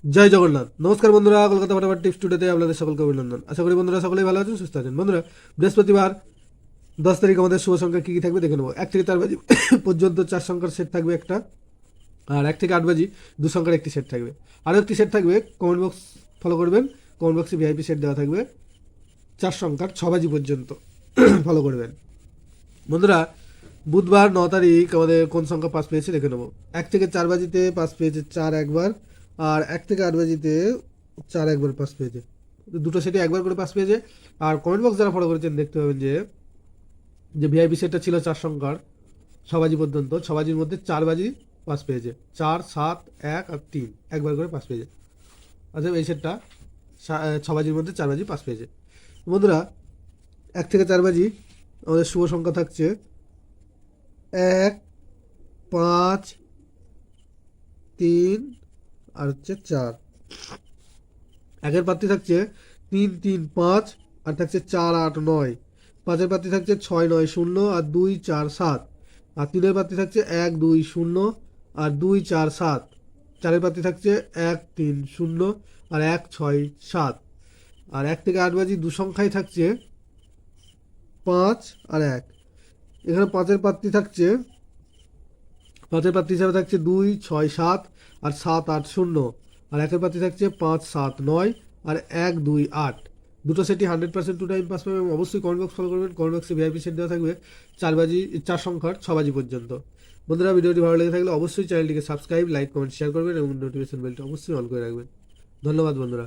জয় জগন্নাথ। নমস্কার বন্ধুরা, কলকাতা ফাটাফাট টিপস টুডেতে আপনাদের সকলকে অভিনন্দন। আশা করি বন্ধুরা সকলেই ভালো আছেন, সুস্থ আছেন। বন্ধুরা, বৃহস্পতিবার 10 তারিখ আমাদের শুভ সংখ্যা কী কী থাকবে দেখে নেবো। 1 থেকে 4 বাজি পর্যন্ত 4 সংখ্যার সেট থাকবে একটা, আর 1 থেকে 8 বাজি 2 সংখ্যার একটি সেট থাকবে। আরও একটি সেট থাকবে, কমেন্ট বক্স ফলো করবেন, কমেন্ট বক্সে ভিআইপি সেট দেওয়া থাকবে 4 সংখ্যার 6 বাজি পর্যন্ত ফলো করবেন। বন্ধুরা, বুধবার 9 তারিখ আমাদের কোন সংখ্যা পাস পেয়েছে দেখে নেবো। 1 থেকে 4 বাজিতে পাস পেয়েছে 4 একবার, আর 1 থেকে 8 বাজিতে 4 একবার পাস পেয়েছে। দুটো সেটে একবার করে পাস পেয়েছে। আর কমেন্ট বক্স যারা ফলো করেছেন দেখতে পাবেন যে যে ভিআইপি সেটটা ছিল 4 সংখ্যার 6 বাজি পর্যন্ত, 6 বাজির মধ্যে 4 বাজি পাস পেয়েছে। 4, 7, 1 আর 3 একবার করে পাস পেয়েছে। আচ্ছা, এই সেটটা 6 বাজির মধ্যে 4 বাজি পাস পেয়েছে। বন্ধুরা, 1 থেকে 4 বাজি আমাদের শুভ সংখ্যা থাকছে 1, 5, 3 আর হচ্ছে 4। একের পাত্রী থাকছে 3, 3, 5 আর থাকছে 4, 8, 9। 5-এর পাত্রী থাকছে 6, 9, 0 আর 2, 4, 7। আর 3-এর পাত্রী থাকছে 1, 2, 0 আর 2, 4, 7। 4-এর পাত্রী থাকছে 1, 3, 0 আর 1, 6, 7। আর 1 থেকে 8 বাজি 2 সংখ্যায় থাকছে 5 আর 1। এখানে 5-এর পাত্রী থাকছে, 5-এর পাত্রী হিসাবে থাকছে 2, 6, 7 আর 7, 8, 0। আর 1-এর পাত্রী থাকছে 5, 7, 9 আর 1, 2, 8। দুটো সেটই 100% টু টাইম পাস পাবে। অবশ্যই কমেন্ট বক্স ফলো করবেন, কমেন্ট বক্সে ভিআইপি সেট দেওয়া থাকবে 4 বাজি 4 সংখ্যার 6 বাজি পর্যন্ত। বন্ধুরা, ভিডিওটি ভালো লেগে থাকলে অবশ্যই চ্যানেলটিকে সাবস্ক্রাইব, লাইক, কমেন্ট, শেয়ার করবেন এবং নোটিফিকেশন বেলটা অবশ্যই অন করে রাখবেন। ধন্যবাদ বন্ধুরা।